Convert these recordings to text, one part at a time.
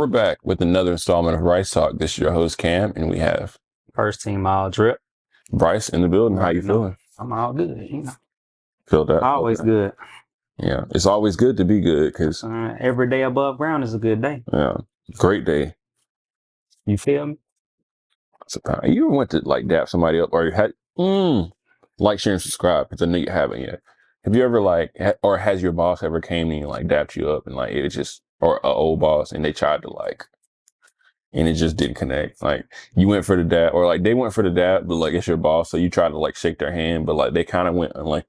We're back with another installment of Bryce Talk. This is your host, Cam, and we have First team all drip. Bryce in the building. How Right, you feeling? I'm all good. You know, Feel that? always Okay. good. Yeah, it's always good to be good because, Every day above ground is a good day. yeah, great day. You feel me? You ever went to like dap somebody up or you had like, share, and subscribe because I know you haven't yet. Have you ever or has your boss ever came in and like dapped you up and like it just or an old boss and they tried to like and it just didn't connect? Like you went for the dap or like they went for the dap, but like it's your boss, so you tried to like shake their hand, but like they kind of went on like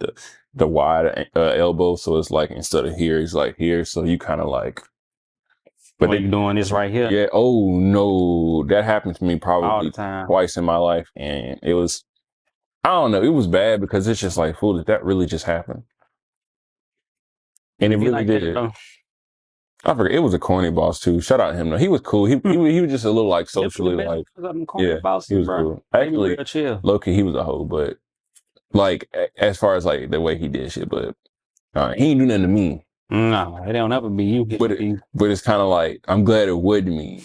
the wide elbow, so it's like instead of here, it's like here, so you kind of like. But you doing this right here? Yeah. Oh no, that happened to me all probably the time. twice in my life, and it was. I don't know. It was bad because it's just like, fool, did that really just happen? And it really like did. that, I forget. It was a corny boss too. Shout out to him though. He was cool. He was just a little like socially like. Yeah, bosses, he was bro. cool. Actually, real chill. low-key, he was a hoe, but like as far as like the way he did shit, but he ain't do nothing to me. No, it don't ever be you. But it's kind of like I'm glad it wasn't me,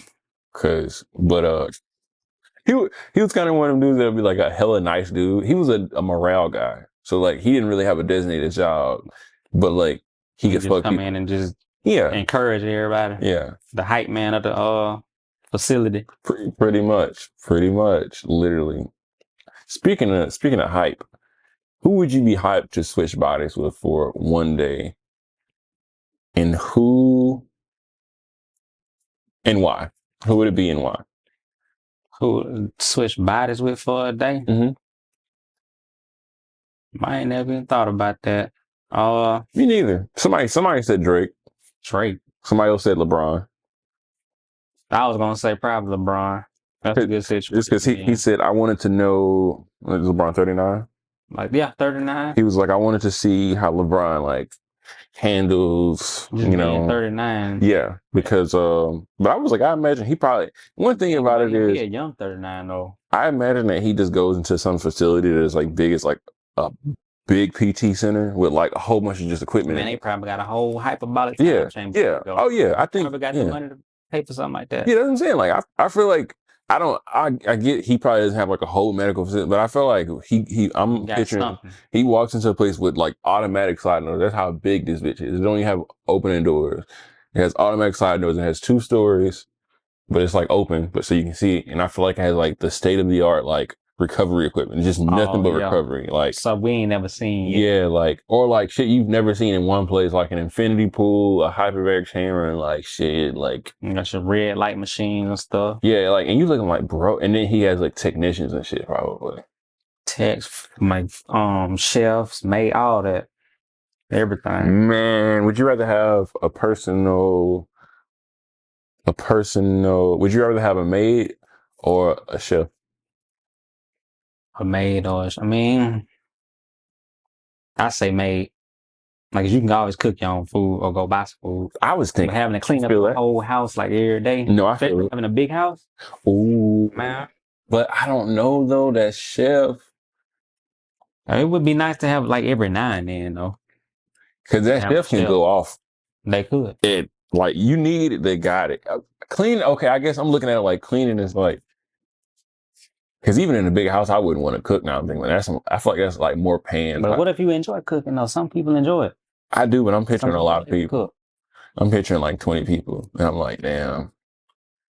he was kind of one of them dudes that would be like a hella nice dude. He was a morale guy, so like he didn't really have a designated job, but like he could just come in and just encourage everybody. Yeah, the hype man of the facility. Pretty much, literally. Speaking of hype, who would you be hyped to switch bodies with for one day, and who and why? Who would it be and why? Who switch bodies with for a day? Mm-hmm. I ain't never even thought about that. Me neither. Somebody said Drake. Somebody else said LeBron. I was gonna say probably LeBron. That's a good situation. It's because he said I wanted to know. Is LeBron 39? Like 39. He was like I wanted to see how LeBron like handles, just 39. Yeah, because but I was like I imagine he probably one thing about it is he a young 39 though. I imagine that he just goes into some facility that is like big as like a big PT center with like a whole bunch of just equipment. Man, they probably got a whole hyperbolic chamber. Yeah. Oh yeah, I think probably got the money to pay for something like that. Yeah, that's what I'm saying. Like I feel like I get he probably doesn't have like a whole medical facility, but I feel like I'm picturing something. He walks into a place with like automatic sliding doors. That's how big this bitch is. It don't even have opening doors. It has automatic sliding doors. It has 2 stories, but it's like open, but so you can see it. And I feel like it has like the state of the art like recovery equipment, just nothing but recovery. Like so we ain't never seen yet. Yeah, like or like shit you've never seen in one place, like an infinity pool, a hyperbaric chamber, and like shit, like you got your red light machines and stuff. Yeah, like and you looking like bro, and then he has like technicians and shit probably. Techs, like chefs, made all that, everything. Man, would you rather have a personal? Would you rather have a maid or a chef? A maid or I say maid. Like you can always cook your own food or go buy some food. I was thinking having to clean up the whole house like every day. No, I feel having a big house. Ooh, man. But I don't know though. That chef. It would be nice to have like every now and then though. Because that chef can go off. They could. It like you need it. They got it. Clean. Okay, I guess I'm looking at it like cleaning is like. Because even in a big house, I wouldn't want to cook now. I'm thinking I feel like that's like more pans. But what if you enjoy cooking though? Some people enjoy it. I do, but I'm picturing a lot of people. I'm picturing like 20 people. And I'm like, damn.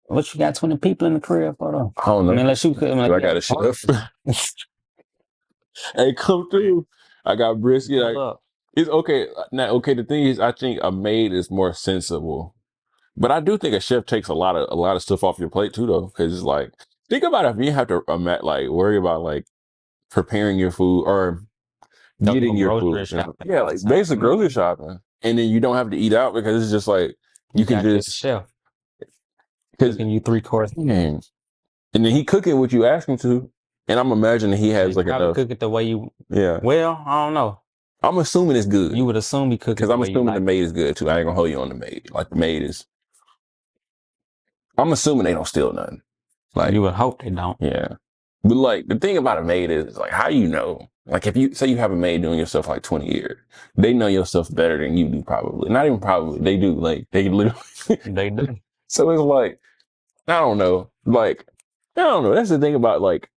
What you got 20 people in the crib for though? I don't know. Unless you cook. I got a chef. Hey, come through. I got brisket. It's okay. Now, okay, the thing is, I think a maid is more sensible. But I do think a chef takes a lot of stuff off your plate too, though. Because it's like, think about it, if you have to like worry about like preparing your food or getting your food. Yeah, like basic grocery shopping. And then you don't have to eat out because it's just like you can just chef. Cooking you 3-course. And then he cooking what you ask him to. And I'm imagining he has like enough. Cook it the way you. Yeah. Well, I don't know. I'm assuming it's good. You would assume he cooked because I'm assuming the maid is good too. I ain't gonna hold you on the maid. Like the maid is. I'm assuming they don't steal nothing. Like you would hope they don't. Yeah. But like the thing about a maid is like how you know. Like if you say you have a maid doing your stuff like 20 years, they know your stuff better than you do probably. Not even probably. They do. Like they literally. They do. So it's like, I don't know. Like, I don't know. That's the thing about like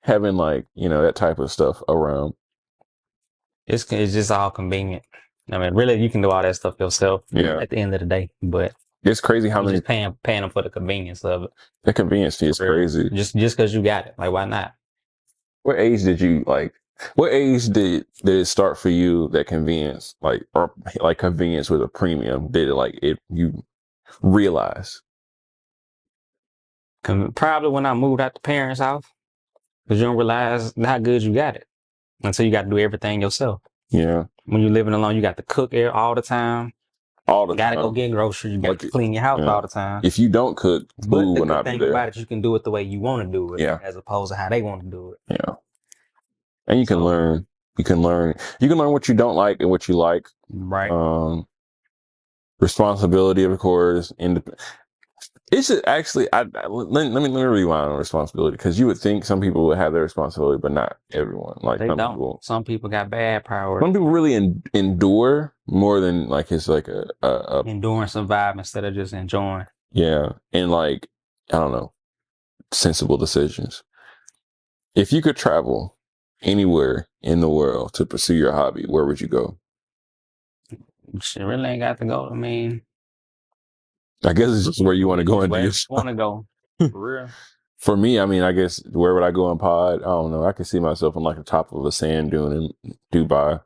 having like, that type of stuff around. It's just all convenient. I mean, really, you can do all that stuff yourself Yeah. at the end of the day, but It's crazy how you're many just paying them for the convenience of it. the convenience fee is For real. crazy. Just because you got it, like why not? What age did you like? What age did it start for you that convenience, like, or like convenience with a premium? Did it like it you realize? Probably when I moved out the parents' house, because you don't realize how good you got it until you got to do everything yourself. Yeah, When you're living alone, you got to cook all the time. all the Got to go time. get groceries. You got Like, to clean your house yeah. all the time. If you don't cook, But food the will good not be thing there. about it, you can do it the way you want to do it, Yeah, as opposed to how they want to do it. yeah. And you can So, learn. You can learn. You can learn what you don't like and what you like. right. Responsibility, of course. It's actually. Let me rewind on responsibility, because you would think some people would have their responsibility, but not everyone. Like They some don't. people. Some people got bad Some priorities. people really endure more than like it's like a Enduring, survive instead of just enjoying. yeah, and like, I don't know, sensible decisions. If you could travel anywhere in the world to pursue your hobby, where would you go? Shit really ain't got to go. I mean, I guess it's just where you want to go and do where your you stuff. want to go. For real. For me, I mean, I guess where would I go in pod? I don't know. I could see myself on like the top of a sand dune in Dubai.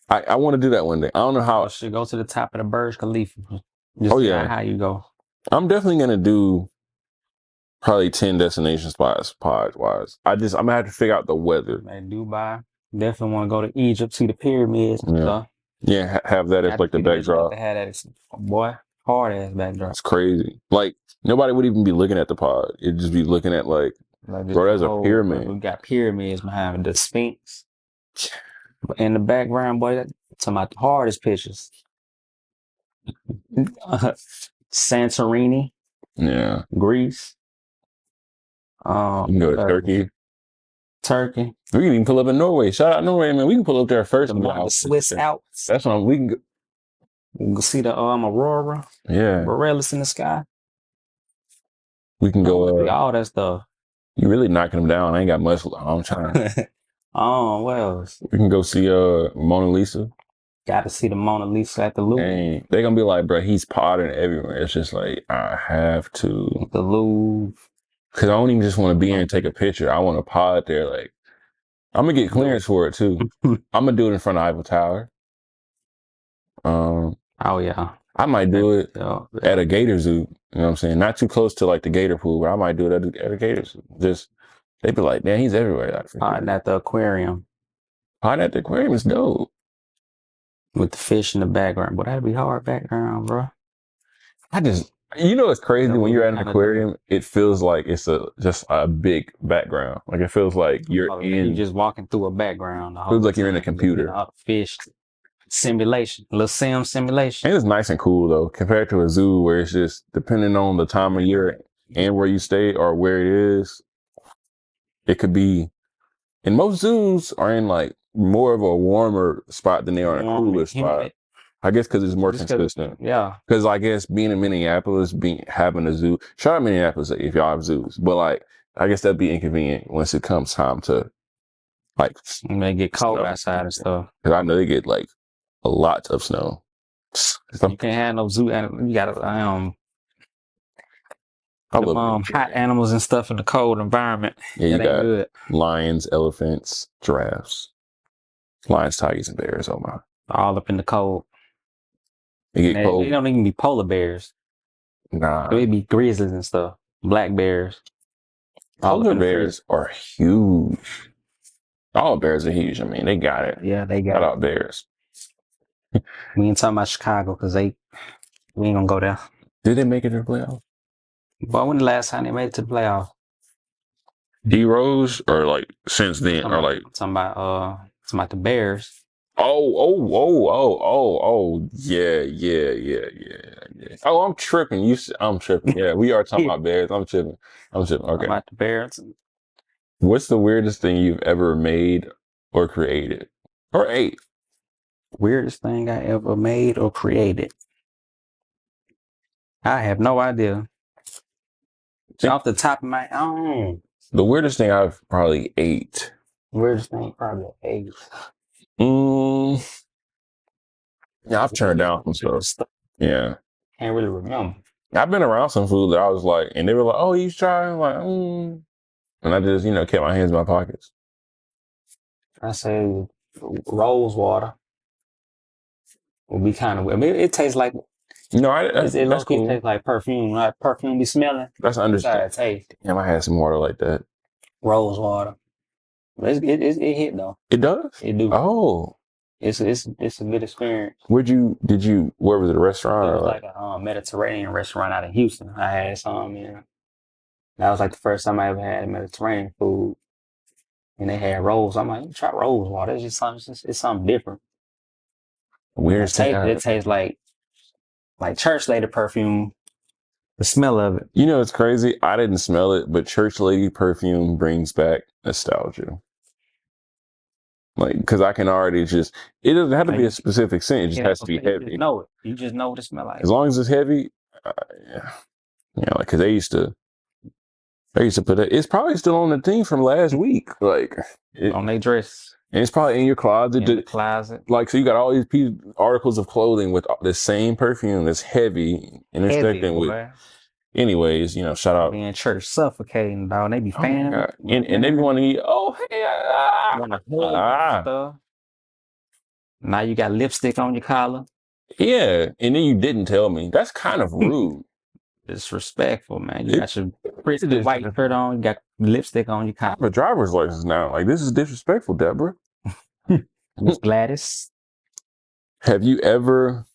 I want to do that one day. I don't know Or how. should go to the top of the Burj Khalifa. Oh Just see yeah, how you go. I'm definitely gonna do probably 10 destination spots pod wise. I'm gonna have to figure out the weather. Like Dubai. Definitely want to go to Egypt, see the pyramids and Yeah, stuff. yeah. Have that as Got to like the see that. Got backdrop. to have that. Boy, hard ass backdrop. It's crazy. Like nobody would even be looking at the pod. It'd just be looking at like, Like just bro, the that's a whole. pyramid. We got pyramids behind the Sphinx. But in the background, boy, that's some of the hardest pictures. Santorini, Yeah. Greece. You can go to Turkey. Turkey. We can even pull up in Norway. Shout out Norway, man. We can pull up there first and get a The house. Swiss Alps. That's what we can go. You can see the aurora, Yeah. borealis in the sky. We can go. All that stuff. You really knocking them down. I ain't got much. I'm trying. Oh, well, We can go see Mona Lisa. got to see the Mona Lisa at the Louvre. And they're gonna be like, bro, he's potting everywhere. It's just like, I have to. The Louvre. Cause I don't even just want to be here and take a picture. I want to pod there. Like, I'm gonna get clearance for it too. I'm gonna do it in front of Eiffel Tower. Oh yeah. I might do it Yeah. at a gator zoo. You know what I'm saying? Not too close to like the gator pool, but I might do it at a gator zoo. Just they'd be like, man, he's everywhere. At the aquarium Pod at the aquarium is dope. with the fish in the background. But that'd be hard background, bro. It's crazy Yeah, when you're at an kinda aquarium, it feels like it's just a big background. Like it feels like you're you just walking through a background. feels like you're in a computer. Fish simulation, little sim simulation. And it's nice and cool though, compared to a zoo where it's just depending on the time of year and where you stay or where it is, it could be. And most zoos are in like more of a warmer spot than they are in a cooler spot. I guess because it's more consistent. Yeah. Because I guess being in Minneapolis, having a zoo, shout out Minneapolis if y'all have zoos, but like, I guess that'd be inconvenient once it comes time to like. When they get cold outside and stuff. Because I know they get like a lot of snow. You can't have no zoo animals. You gotta hot animals and stuff in the cold environment. Yeah, you got good. Lions, elephants, giraffes, lions, tigers, and bears. Oh my! All up in the cold. They get cold. They don't even be polar bears. Nah, they be grizzlies and stuff. Black bears. Polar bears are huge. All bears are huge. I mean, they got it. Yeah, they got it. All bears. We ain't talking about Chicago because we ain't gonna go there. Did they make it to the playoffs? But when the last time they made it to the playoffs? D Rose or like since then or like talking about the Bears. Yeah. Oh, I'm tripping. I'm tripping. Yeah, we are talking about bears. I'm tripping. Okay. About the Bears. What's the weirdest thing you've ever made or created or ate? Weirdest thing I ever made or created. I have no idea. Off the top of my own. The weirdest thing I've probably ate. Weirdest thing probably ate. Yeah, I've turned down some stuff. Yeah. Can't really remember. I've been around some food that I was like, and they were like, "Oh, you try?" I'm like, and I just, kept my hands in my pockets. I say rose water would be kind of weird. I mean, it tastes like It it that's low-key cool. tastes like perfume. Like perfume be smelling. That's understandable. Taste Damn, I had some water like that. rose water. But it hit though. It does? It do. Oh. It's a good experience. Where was it, a restaurant It or was like? like a Mediterranean restaurant out of Houston. I had some, that was like the first time I ever had Mediterranean food. And they had rolls. I'm like, try rose water. It's just something. It's something different. Weirdest thing It tastes like church lady perfume. The smell of it. It's crazy. I didn't smell it, but church lady perfume brings back nostalgia. Like, because I can already it doesn't have to be a specific scent. It just has to be heavy. You just know it. You just know what it smells like. As long as it's heavy, yeah. Like, because they used to put it. It's probably still on the thing from last week. Like, on their dress. And it's probably in your closet. In the closet. Like, so you got all these articles of clothing with the same perfume that's heavy, intersecting with. Anyways, shout out. Be in church suffocating, dog. They be fanning. And they be wanting to eat, want to stuff. Now you got lipstick on your collar. Yeah, and then you didn't tell me. That's kind of rude. Disrespectful, man. You got your pretty white shirt on. You got lipstick on your collar. I have a driver's license now. Like, this is disrespectful, Deborah. Miss Gladys. Have you ever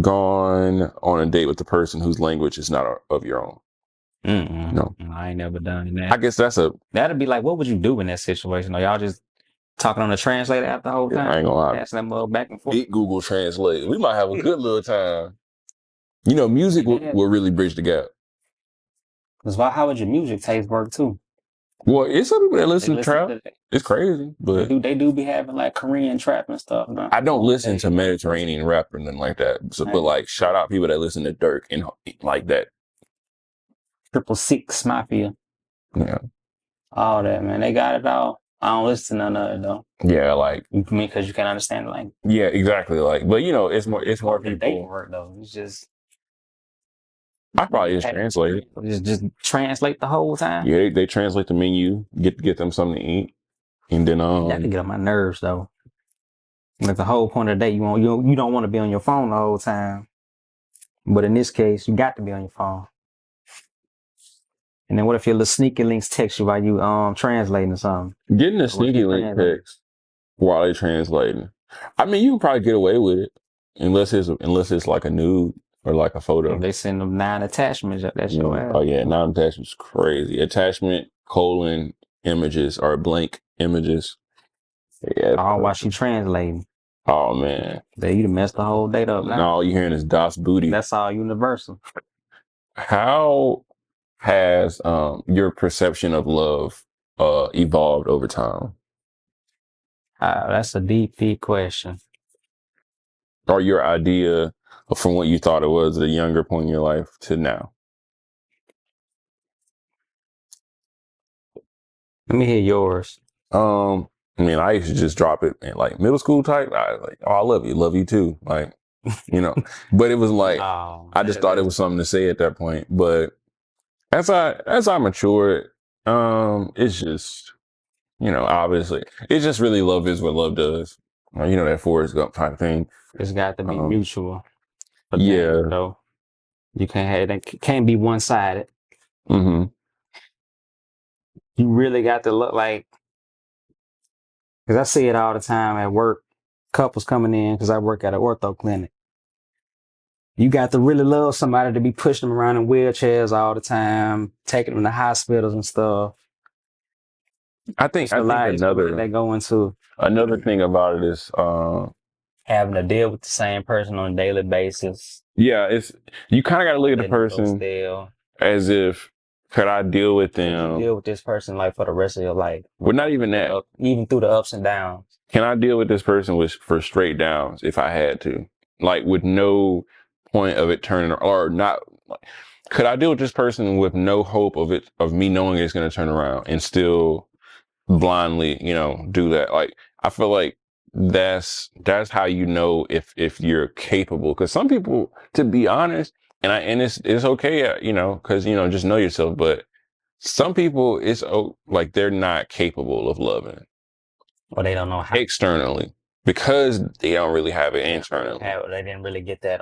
gone on a date with a person whose language is not of your own? No, I ain't never done that. I guess that'd be like, what would you do in that situation? Are y'all just talking on the translator after the whole time? I ain't gonna lie. Passing them back and forth. Beat Google Translate. We might have a good little time. Music will really bridge the gap. Because how would your music taste work too? Well, it's some people that listen to trap. It's crazy, but they do be having like Korean trap and stuff. No? I don't listen to Mediterranean rap or nothing like that. So, but like, shout out people that listen to Dirk and like that. 666 Mafia. Yeah. All that, man. They got it all. I don't listen to none of it though. Yeah, like, you mean because you can't understand the language. Yeah, exactly. Like, but it's more people. They work though. It's just. I probably just translate it. Just translate the whole time. Yeah, they translate the menu, get them something to eat, and then That can get on my nerves though. Like the whole point of the day, you don't want to be on your phone the whole time. But in this case, you got to be on your phone. And then what if your little sneaky links text you while you translating or something? Getting a sneaky link text while they translating. I mean, you can probably get away with it unless it's like a nude or like a photo. They send them 9 attachments. That's your ass. Oh yeah, 9 attachments, crazy. Attachment : images or blank images. Yeah. All while she translating. Oh man. You done messed the whole date up now. Now all you hearing is Das Booty. That's all universal. How has your perception of love evolved over time? That's a deep question. Or your idea from what you thought it was at a younger point in your life to now? Let me hear yours. I mean, I used to just drop it in like middle school type. I was like, oh, I love you too. Like, but it was like, I just thought it was something to say at that point. But as I matured, it's just, obviously, it's just really love is what love does. That Forrest Gump type thing. It's got to be mutual. But yeah. So you can't be one-sided. Mm-hmm. You really got to look like, because I see it all the time at work. Couples coming in, because I work at an ortho clinic. You got to really love somebody to be pushing them around in wheelchairs all the time, taking them to hospitals and stuff. I think another they go into another thing about it is having to deal with the same person on a daily basis. Yeah, you kind of got to look at the person as if, could I deal with them? Deal with this person like for the rest of your life. Well, not even that. Even through the ups and downs. Can I deal with this person for straight downs if I had to? Like with no point of it turning or not Like, could I deal with this person with no hope of me knowing it's going to turn around and still blindly, do that? Like, I feel like that's how you know if you're capable. Because some people, to be honest, and it's okay, because just know yourself. But some people, like they're not capable of loving Or they don't know how. externally because they don't really have it internally. They didn't really get that.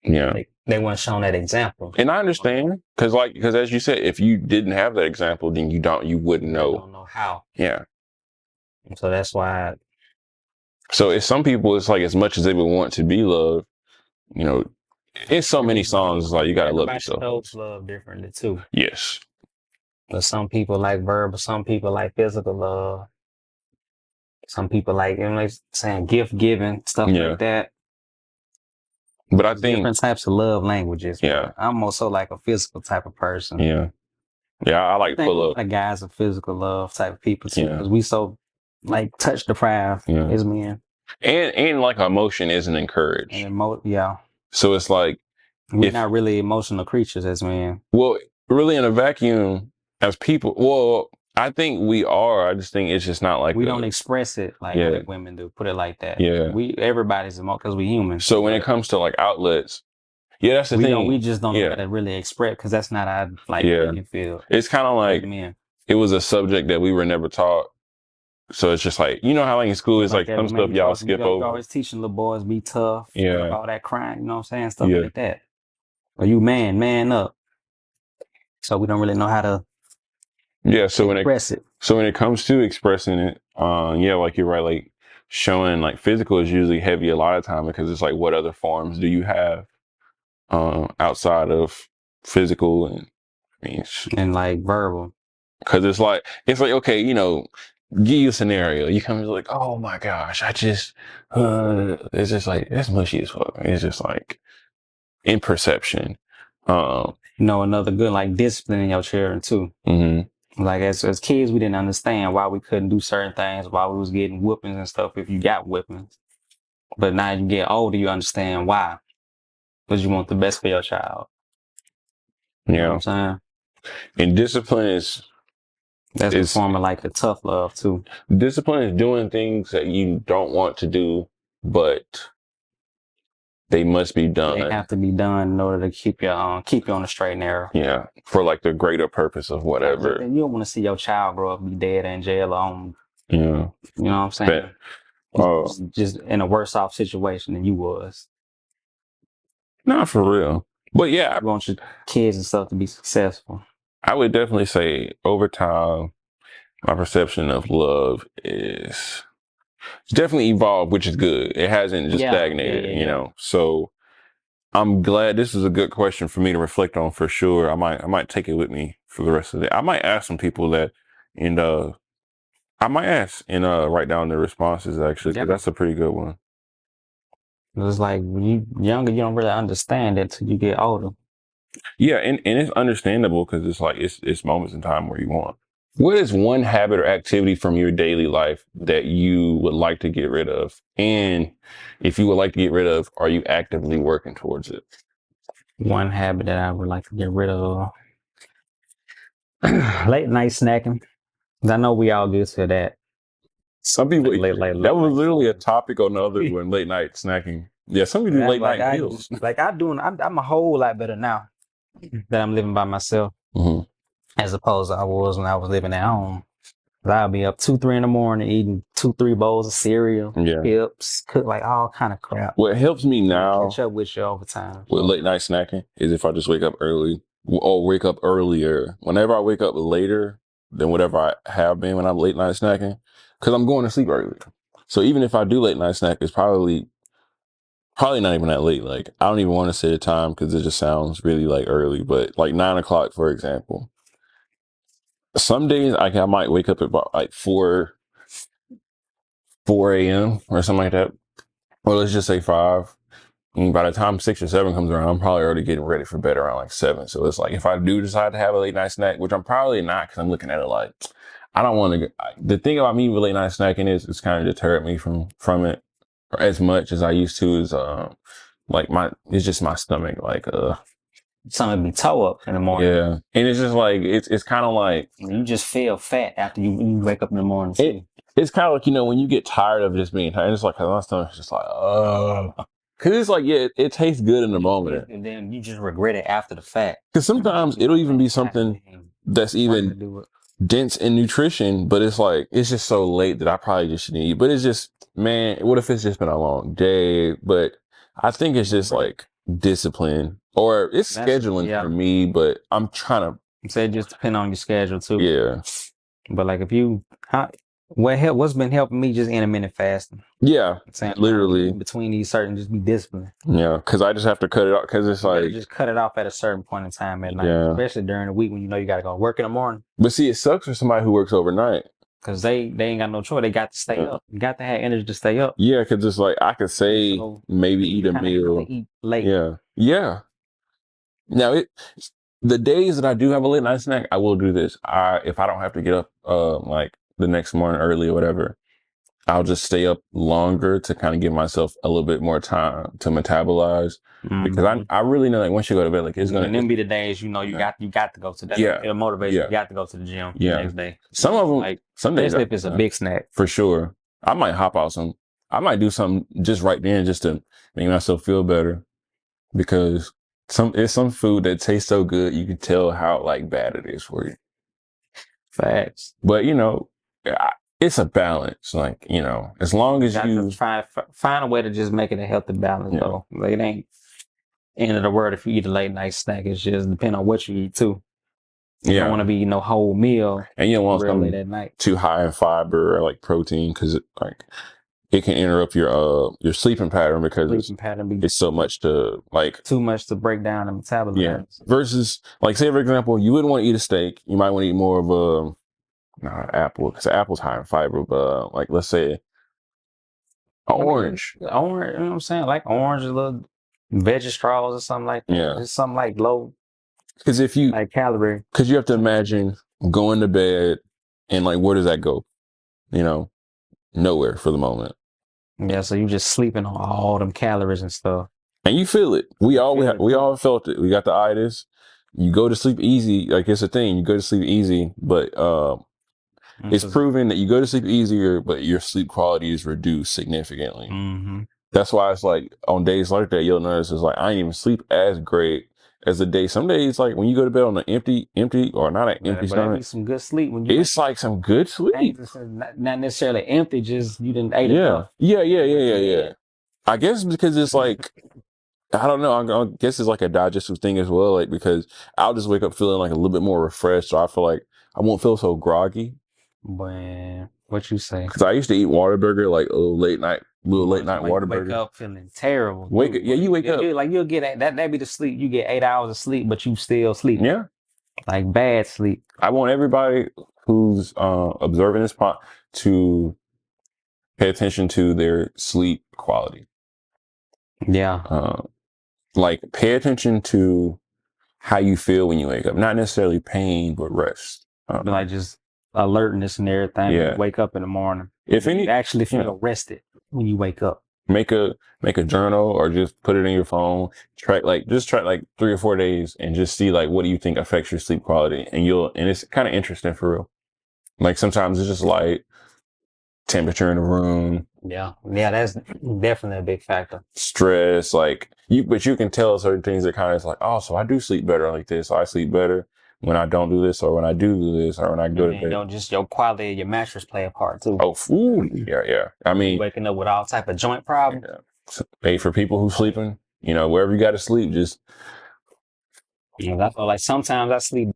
Yeah. They weren't shown that example. And I understand because as you said, if you didn't have that example, then you wouldn't know. Don't know how. Yeah. So that's why. So if some people, it's like as much as they would want to be loved, in so many songs, it's like you gotta love yourself. Everybody love differently too. Yes. But some people like verbal, some people like physical love. Some people like, like saying gift giving, stuff like that. But I think different types of love languages. Yeah. I'm also like a physical type of person. Yeah. Yeah, I like pull up. Like guys are physical love type of people too. Because we so like touch deprived as men. And like emotion isn't encouraged. Yeah. So it's like we're not really emotional creatures as men. Well, really in a vacuum as people, well, I think we are. I just think it's just not like we don't express it like women do. Put it like that. Yeah. Everybody's emotional because we humans. So when it comes to like outlets, that's the thing. We just don't know how to really express because that's not our thinking field. It's kind of like it was a subject that we were never taught. So it's just like, how like in school it's like some stuff y'all skip over. Always teaching little boys be tough. Yeah. All that crying, you know what I'm saying? Stuff like that. Or you man up. So we don't really know how to express it. So when it comes to expressing it, like you're right, like showing like physical is usually heavy a lot of time because it's like what other forms do you have outside of physical and like verbal? Because it's like okay, give you a scenario. You come like, oh my gosh, I just it's just like that's mushy as fuck. It's just like in perception. Another good like disciplining your children too. Mm-hmm. Like as kids, we didn't understand why we couldn't do certain things, why we was getting whoopings and stuff if you got whoopings. But now you get older, you understand why. Because you want the best for your child. You know what I'm saying? And discipline is that's a form of like the tough love too. Discipline is doing things that you don't want to do, but they must be done. They have to be done in order to keep you on the straight and narrow. Yeah, for like the greater purpose of whatever. You don't want to see your child grow up, be dead in jail on. Yeah, you know what I'm saying? Just in a worse off situation than you was. Not for real, but yeah, I want your kids and stuff to be successful. I would definitely say over time, my perception of love is definitely evolved, which is good. It hasn't just stagnated, So I'm glad this is a good question for me to reflect on for sure. I might take it with me for the rest of the day. I might ask some people that, and I might ask and write down their responses actually, because that's a pretty good one. It's like when you younger, you don't really understand it till you get older. Yeah, and it's understandable because it's like it's moments in time where you want. What is one habit or activity from your daily life that you would like to get rid of? And if you would like to get rid of, are you actively working towards it? One habit that I would like to get rid of. Late night snacking. I know we all get to that. Some people, that was literally a topic on the other one, late night snacking. Yeah, some people do late night meals. I'm a whole lot better now that I'm living by myself. Mm-hmm. As opposed to I was when I was living at home. I'll be up 2, 3 in the morning eating 2, 3 bowls of cereal, chips, cook like all kind of crap. What helps me now catch up with you over time with late night snacking is if I just wake up early or wake up earlier. Whenever I wake up later than whatever I have been when I'm late night snacking, because I'm going to sleep early. So even if I do late night snack, it's probably not even that late. Like I don't even want to say the time because it just sounds really like early, but like 9 o'clock, for example. Some days I might wake up at about like 4 a.m. or something like that. Or let's just say 5. And by the time 6 or 7 comes around, I'm probably already getting ready for bed around like 7. So it's like if I do decide to have a late night snack, which I'm probably not because I'm looking at it like, I don't want to. The thing about me with late night snacking is it's kind of deterred me from it or as much as I used to is it's just my stomach. Like something be toe up in the morning. Yeah, and it's just like it's kind of like You just feel fat after you wake up in the morning too. it's kind of like, you know, when you get tired of just being tired, it's like my stomach's just like, oh, because it's like, yeah, it tastes good in the moment, and then you just regret it after the fact. because sometimes it'll even be something that's even do it. dense in nutrition, but it's like it's just so late that I probably just shouldn't eat. But it's just, man, what if it's just been a long day? But I think it's just like discipline, or it's scheduling for me. But I'm trying to. So it just depends on your schedule too. Yeah. But like if you, what's been helping me just intermittent fasting. Yeah. Literally. Between these certain, just be disciplined. Yeah, because I just have to cut it off, because it's like just cut it off at a certain point in time at night, especially during the week when you know you got to go work in the morning. But see, it sucks for somebody who works overnight. Because they ain't got no choice. They got to stay up. You got to have energy to stay up. Yeah, because it's like I could say maybe eat a meal. Eat late. Yeah. Yeah. Now the days that I do have a late night snack, I will do this. If I don't have to get up like the next morning early or whatever, I'll just stay up longer to kind of give myself a little bit more time to metabolize. Because I really know, like, once you go to bed, like, it's gonna. And then be the days you know you got to go to that. Yeah, it'll motivate you. You got to go to the gym the next day. Some of them, like some days, especially if it's a big snack, for sure. I might hop out some. I might do something just right then, just to make myself feel better, because it's some food that tastes so good you can tell how like bad it is for you. Facts. But you know, it's a balance. Like, you know, as long as you find a way to just make it a healthy balance, though. Like, it ain't end of the world if you eat a late night snack. It's just depending on what you eat too. You don't want to be eating no whole meal, and you don't want something late at night too high in fiber or like protein, because it can interrupt your sleeping pattern, because it's so much to like too much to break down and metabolize. Yeah. Versus, like, say for example, you wouldn't want to eat a steak. You might want to eat more of an apple, because apple's high in fiber. But like, let's say an orange. Orange, you know what I'm saying? Like orange, a little veggie straws or something like that. Yeah. It's something like low. Because if you like calorie, because you have to imagine going to bed and like, where does that go? You know, nowhere for the moment. Yeah, so you just sleeping on all them calories and stuff, and you feel it. We all felt it. We got the itis. You go to sleep easy, like, it's a thing. You go to sleep easy, but it's proven that you go to sleep easier, but your sleep quality is reduced significantly. That's why it's like on days like that, you'll notice it's like I ain't even sleep as great as the day. Some days, like when you go to bed on an empty or not an empty stomach, some good sleep when you. It's like some good sleep. Not necessarily empty, just you didn't eat enough. Yeah. I guess because it's like, I don't know. I guess it's like a digestive thing as well. Like, because I'll just wake up feeling like a little bit more refreshed, so I feel like I won't feel so groggy. When what you say? Because I used to eat Whataburger, like a little late night Whataburger. Wake up feeling terrible. You wake up like you'll get that be the sleep. You get 8 hours of sleep, but you still sleep. Yeah, like bad sleep. I want everybody who's observing this pot to pay attention to their sleep quality. Yeah. Like, pay attention to how you feel when you wake up. Not necessarily pain, but rest. Like just alertness and everything. Yeah. When you wake up in the morning. You actually feel rested when you wake up. Make a journal, or just put it in your phone. Track like 3 or 4 days and just see like, what do you think affects your sleep quality? And it's kind of interesting for real. Like, sometimes it's just light, temperature in the room. Yeah, that's definitely a big factor. Stress, like but you can tell certain things that kind of is like, oh, so I do sleep better like this. So I sleep better when I don't do this, or when I do this, or when I go to bed. Just your quality of your mattress play a part too. Oh, yeah. I mean, waking up with all type of joint problems. Yeah. Hey, for people who sleeping, wherever you got to sleep, just. I feel like sometimes I sleep.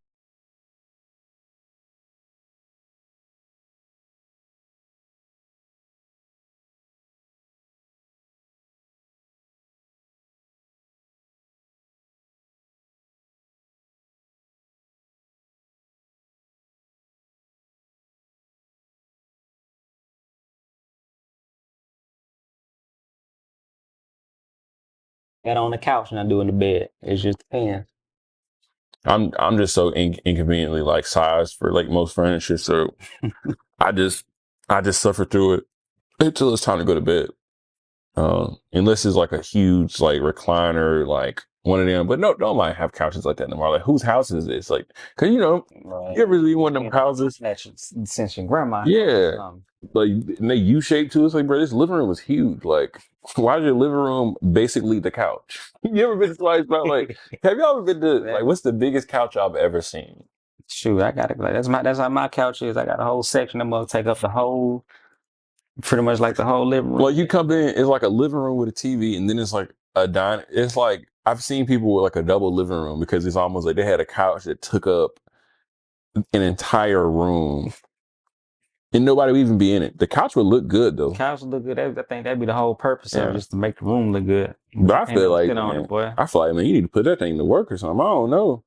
Get on the couch and I do in the bed. It's just depends. I'm just so inconveniently like sized for like most furniture, so I just suffer through it until it's time to go to bed. Unless it's like a huge like recliner, like one of them. But no, nobody have couches like that anymore. Like, whose house is this? Like, cause you ever leave one of them houses? Since your grandma. Yeah. Like, and they U-shaped too. It's like, bro, this living room was huge. Like, why is your living room basically the couch? You ever been to somebody's house? Like, have y'all ever been to, like, what's the biggest couch I've ever seen? Shoot, I got it. Like, that's how my couch is. I got a whole section that must take up the whole, pretty much like the whole living room. Like, you come in, it's like a living room with a TV, and then it's like a dining. It's like, I've seen people with like a double living room because it's almost like they had a couch that took up an entire room. And nobody would even be in it. The couch would look good though. The couch would look good. I think that'd be the whole purpose of it, just to make the room look good. But I feel like, man, you need to put that thing to work or something. I don't know.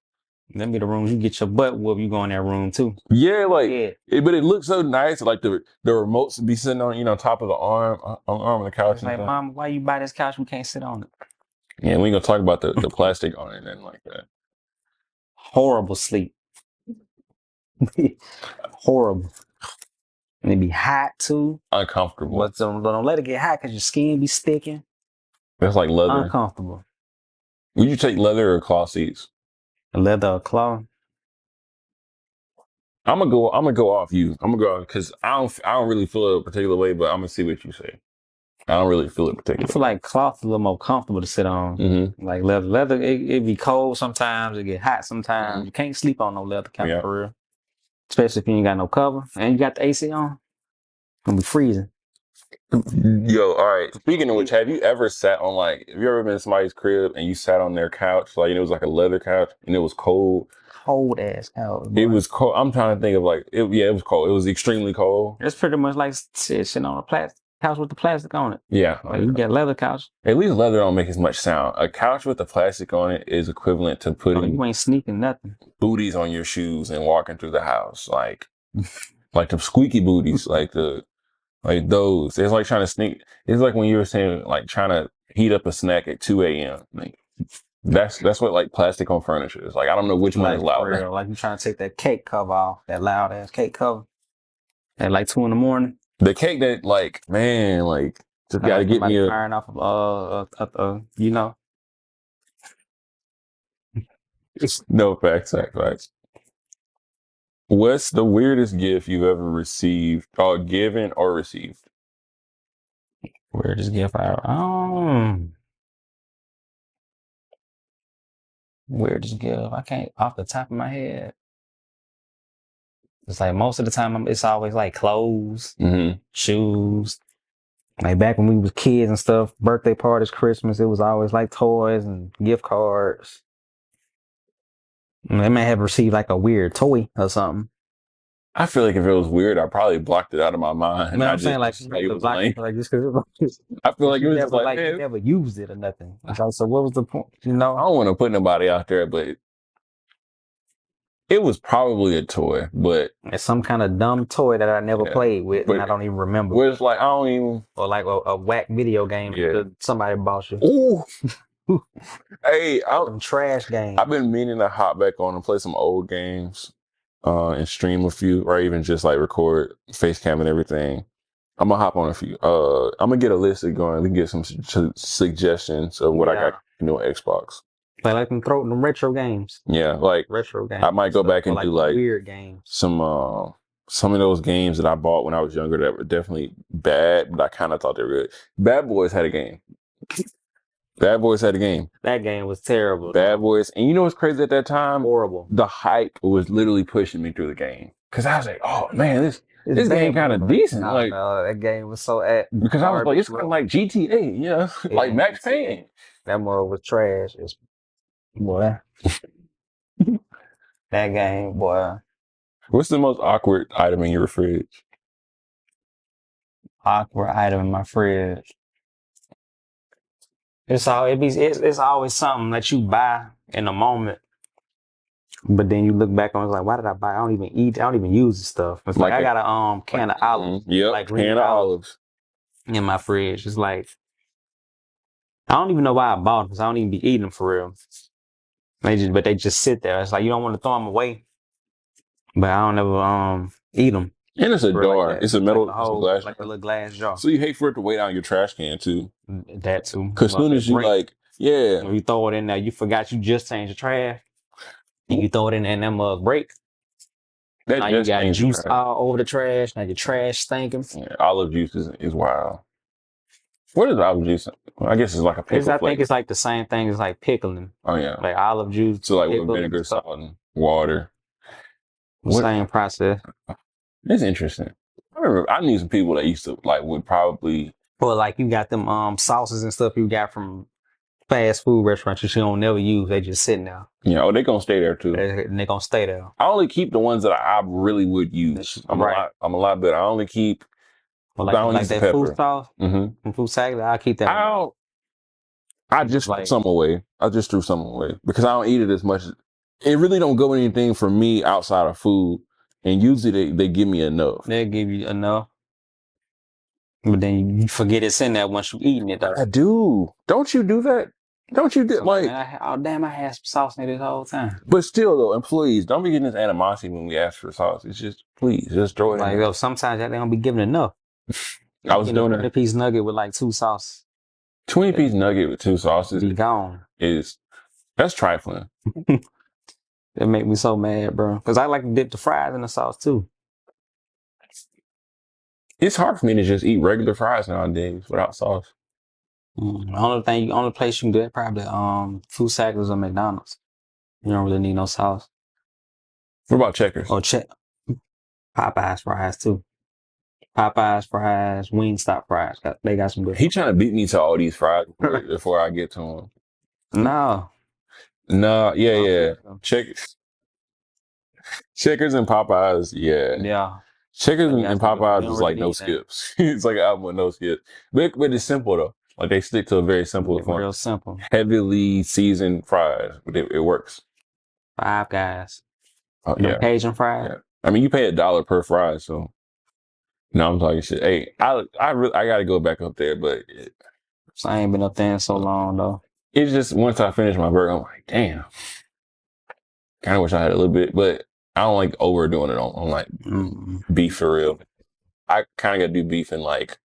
That'd be the rooms you get your butt whooped. You go in that room too. Yeah, like, but it looks so nice. Like the remotes would be sitting on top of the arm of the couch. It's like, Mom, why you buy this couch? We can't sit on it. Yeah, we ain't gonna talk about the plastic on it and nothing like that. Horrible sleep. Horrible. And it be hot too. Uncomfortable. But don't let it get hot because your skin be sticking. That's like leather. Uncomfortable. Would you take leather or cloth seats? Leather or cloth? I'm gonna go off you. I'm gonna go off because I don't really feel it a particular way, but I'm gonna see what you say. I don't really feel it particularly. I feel like cloth is a little more comfortable to sit on. Mm-hmm. Like leather, it be cold sometimes. It get hot sometimes. Mm-hmm. You can't sleep on no leather couch for real. Especially if you ain't got no cover and you got the AC on. It's gonna be freezing. Yo, all right. Speaking of which, have you ever sat on have you ever been in somebody's crib and you sat on their couch, like, it was like a leather couch and it was cold? Cold ass couch. It was cold. I'm trying to think of it was cold. It was extremely cold. It's pretty much like sitting on a plastic couch with the plastic on it. Yeah. Like you got leather couch. At least leather don't make as much sound. A couch with the plastic on it is equivalent to putting you ain't sneaking nothing. Booties on your shoes and walking through the house. Like the squeaky booties, like those. It's like trying to sneak. It's like when you were saying, like, trying to heat up a snack at 2 a.m. Like, that's what like plastic on furniture is. Like, I don't know which one is louder. Like you trying to take that cake cover off, that loud ass cake cover at like 2 a.m. The cake that, like, man, like, just gotta get me firing off of No, facts. What's the weirdest gift you've ever received, or given or received? Weirdest gift weirdest gift. I can't off the top of my head. It's like most of the time it's always like clothes, shoes. Like back when we was kids and stuff, birthday parties, Christmas, it was always like toys and gift cards. They may have received like a weird toy or something. I feel like if it was weird, I probably blocked it out of my mind. Man, I'm saying like it was lame. Like just because I feel like it was never, like you never used it or nothing. So what was the point? I don't want to put nobody out there, but it was probably a toy, but it's some kind of dumb toy that I never played with, and I don't even remember. Where it's like I don't even, or like a whack video game that somebody bought you. Ooh, hey, some trash games. I've been meaning to hop back on and play some old games, and stream a few, or even just like record face cam and everything. I'm gonna hop on a few. I'm gonna get a list going. We can get some suggestions of what I got on Xbox. Like them retro games. Yeah, like retro games. I might go back and do like weird games. Some of those games that I bought when I was younger that were definitely bad, but I kind of thought they were good. Bad Boys had a game. Bad Boys had a game. That game was terrible. Bad Boys, and you know what's crazy at that time? Horrible. The hype was literally pushing me through the game because I was like, "Oh man, this game kind of decent." No, that game was so because I was like, it's kind of like GTA, yeah. Like Max Payne. That more was trash. Boy, that game, boy. What's the most awkward item in your fridge? Awkward item in my fridge. It's always something that you buy in a moment, but then you look back on it's like, why did I buy? I don't even eat. I don't even use this stuff. It's like I got a can of olives. Like can of olives in my fridge. It's like I don't even know why I bought them because I don't even be eating them for real. They just sit there. It's like you don't want to throw them away, but I don't ever eat them. And it's a jar. Like it's a metal glass, like a little glass jar. So you hate for it to weigh down your trash can too. That too. Because as soon as you like Yeah, When you throw it in there, you forgot you just changed the trash. And you throw it in there and that mug break. that Now you just got changed the juice trash. all over the trash. Now your trash stinking. Yeah, olive juice is wild. What is olive juice? Well, I guess it's like a pickle I think flavor. it's like the same thing as like pickling. Oh yeah. Like olive juice, So like with pickle and vinegar, stuff. salt, and water. What? Same process. It's interesting. I remember I knew some people that used to like would probably. Or like you got them sauces and stuff you got from fast food restaurants that you don't never use. They just sitting there. They're gonna stay there too. And they gonna stay there. I only keep the ones that I really would use. Right. I'm a lot better. I only keep. But I don't like use the that food pepper. sauce from food salad, I'll keep that. I don't. I just threw Like some away. I just threw some away because I don't eat it as much. It really don't go anything for me outside of food, and usually they give me enough. they'll give you enough. But then you forget it's in there once you eating it though. I do. Don't you do that? Don't you get So, like? man, oh damn, I had some sauce in it this whole time. But still, though, employees don't be getting this animosity when we ask for sauce. It's just please just throw it in Like there. yo, sometimes they don't be giving enough. I was doing a piece nugget with like 2 sauce. 20-piece nugget with 2 sauces Be gone. That's trifling. That make me so mad, bro. Because I like to dip the fries in the sauce too. It's hard for me to just eat regular fries nowadays without sauce. Only place you can do it probably food cycles or McDonald's. You don't really need no sauce. What about Checkers? Or Popeyes fries too. Popeyes fries, Wingstop fries. They got some good. He trying to beat me to all these fries before I get to him. No. Yeah. Checkers and Popeyes, yeah. Yeah. Checkers and Popeyes is like no need that. skips. It's like an album with no skips. But it's simple though. Like they stick to a very simple form. Real simple. Heavily seasoned fries, but it works. Five Guys. Oh yeah. Cajun fries. Yeah. I mean, you pay $1 per fry, so no, I'm talking shit. Hey, I got to go back up there, but So I ain't been up there in so long though. it's just once I finish my burger, I'm like, damn. Kind of wish I had a little bit, but I don't like overdoing it on like beef for real. I kind of got to do beef in like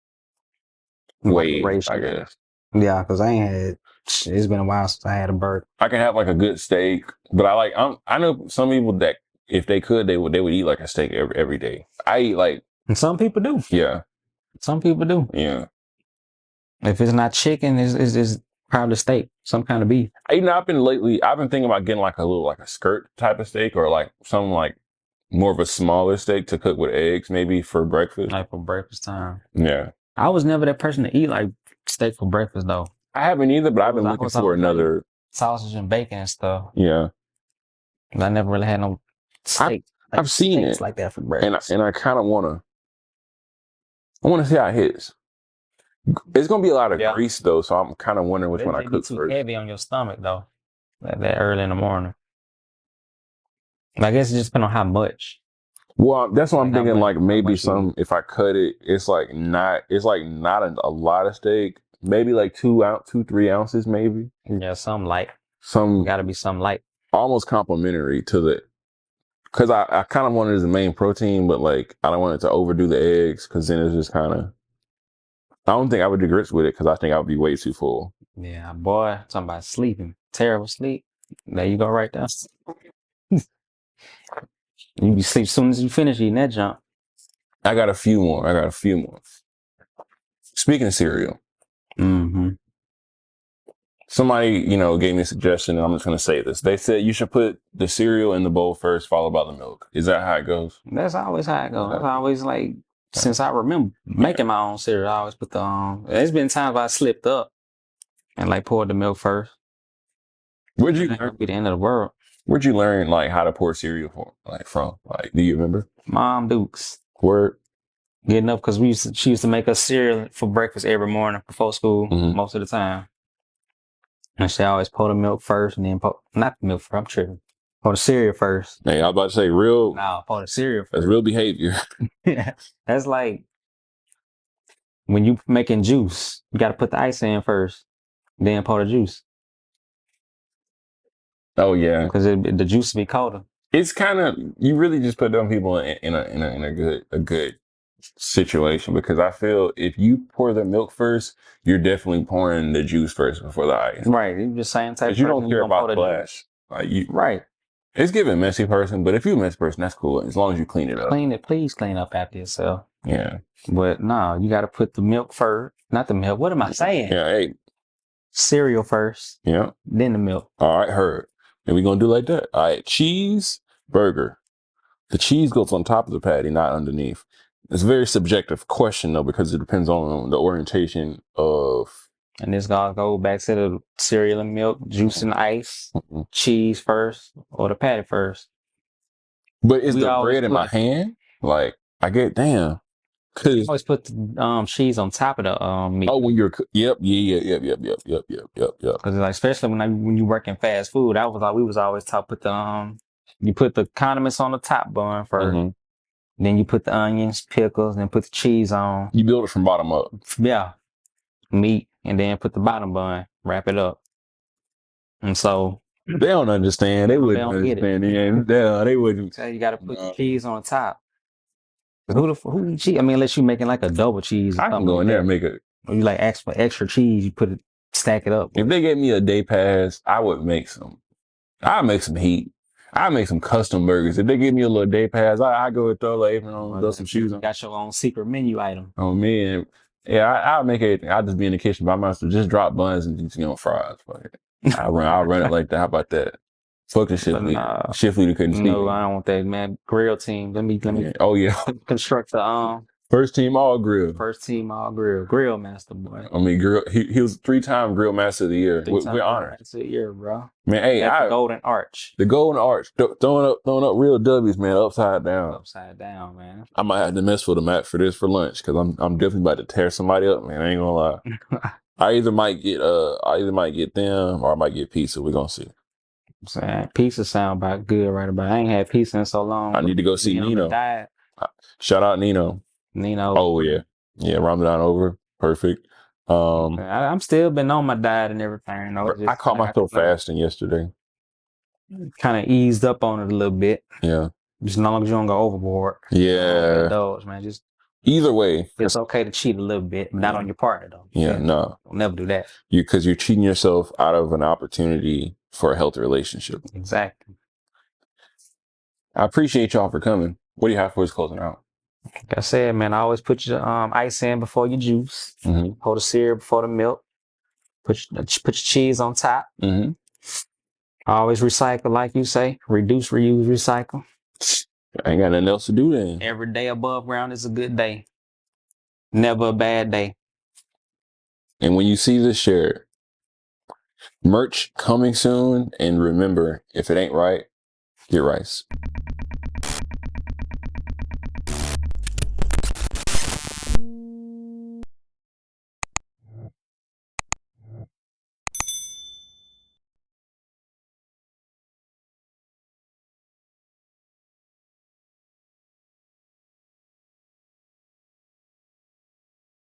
waves, I guess. Yeah, because I ain't had. It's been a while since I had a burger. I can have like a good steak, but I know some people that if they could, they would eat like a steak every day. I eat like. And some people do. Yeah. Some people do. Yeah. If it's not chicken, it's probably steak, some kind of beef. I've been thinking about getting like a skirt type of steak or like something like more of a smaller steak to cook with eggs, maybe for breakfast. Like for breakfast time. Yeah. I was never that person to eat like steak for breakfast though. I haven't either, but I've been looking for another sausage and bacon and stuff. Yeah. I never really had no steak. I've seen it like that for breakfast. And I kind of want to see how it hits. It's gonna be a lot of grease though, so I'm kind of wondering which one I cook too first. Heavy on your stomach though, that early in the morning. I guess it just depends on how much. Well, that's what I'm thinking. Like maybe if I cut it, it's like not a lot of steak. Maybe like 3 ounces, maybe. Yeah, some light. Some got to be some light. Almost complimentary to the. Because I kind of want it as the main protein, but like I don't want it to overdo the eggs because then it's just kind of. I don't think I would do grits with it because I think I would be way too full. Yeah, boy, talking about sleeping, terrible sleep. There you go, right there. You be sleep as soon as you finish eating that junk. I got a few more. Speaking of cereal, somebody gave me a suggestion, and I'm just gonna say this. They said you should put the cereal in the bowl first, followed by the milk. Is that how it goes? That's always how it goes. That's always like. Since I remember making my own cereal, I always put the There's been times I slipped up and like poured the milk first. Where'd you learn? Be the end of the world. Where'd you learn like how to pour cereal from? Like, do you remember? Mom Dukes. Word. Getting up because she used to make us cereal for breakfast every morning before school most of the time. And she always pour the milk first and then not the milk first, I'm tripping. Pour the cereal first. Hey, I was about to say pour the cereal first. That's real behavior. Yeah. That's like when you making juice, you got to put the ice in first, then pour the juice. Oh yeah, because the juice will be colder. It's kind of you really just put them people in a good situation because I feel if you pour the milk first, you're definitely pouring the juice first before the ice. Right. You're the same type Because you person. don't You care gonna pour about the splash. Like you, right. it's giving messy person, but if you're a messy person, that's cool as long as you clean it up. Please clean up after yourself. Yeah. But no, you got to put the milk first. Not the milk. What am I saying? Yeah. Hey. Cereal first. Yeah. Then the milk. All right. Heard. And we're gonna do like that. All right. Cheese burger. The cheese goes on top of the patty, not underneath. It's a very subjective question though, because it depends on the orientation of. And this gonna go back to the cereal and milk, juice and ice, cheese first, or the patty first. But is We the always bread in my put hand? Like I get damn. Cause always put the cheese on top of the meat. when you're yep. Because like especially when you work in fast food, that was like we was always taught put the you put the condiments on the top bun 1st. Then you put the onions, pickles, then put the cheese on. You build it from bottom up. Yeah. Meat, and then put the bottom bun, wrap it up. And so They don't understand. They wouldn't don't get it. understand. Yeah, they wouldn't. So you got to put the cheese on top. Who eat cheese? I mean, unless you're making like a double cheese. Or I can something go like in there that. and make it. Or you like ask for extra cheese, you put it, stack it up. If they gave me a day pass, I would make some. I'd make some heat. I'd make some custom burgers. If they give me a little day pass, I go and throw like apron on, throw some shoes on. Got your own secret menu item. Oh man, yeah, I'll make it. I'll just be in the kitchen by myself, just drop buns and just fries. Fuck it. I'll run it like that. How about that? Fuck the shift leader. Shift leader couldn't speak. No, I don't want that, man. Grill team. Let me. Yeah. Oh yeah. Construct the first team all grill. First team all grill. Grill master boy. I mean, grill. He was 3-time grill master of the year. We're honored. Master of the year, bro. Man, hey, the golden arch. The golden arch. Throwing up real W's, man. Upside down. Upside down, man. I might have to mess with them for this for lunch because I'm definitely about to tear somebody up, man. I ain't gonna lie. I either might get them or I might get pizza. We're gonna see. I'm saying pizza sound about good right about. I ain't had pizza in so long. I need to go see Nino. Shout out Nino. Oh yeah. Yeah, Ramadan over. Perfect. I'm still been on my diet and everything. I caught myself fasting yesterday. Kind of eased up on it a little bit. Yeah. Just as long as you don't go overboard. Yeah. Indulge, man. Just either way, it's okay to cheat a little bit, but not on your partner though. Yeah, no. Don't never do that. Because you're cheating yourself out of an opportunity for a healthy relationship. Exactly. I appreciate y'all for coming. What do you have for us closing out? Like I said, man, I always put your ice in before your juice. Pour the cereal before the milk. Put your cheese on top. Always recycle, like you say. Reduce, reuse, recycle. I ain't got nothing else to do then. Every day above ground is a good day. Never a bad day. And when you see this, share it. Merch coming soon. And remember, if it ain't right, get rice.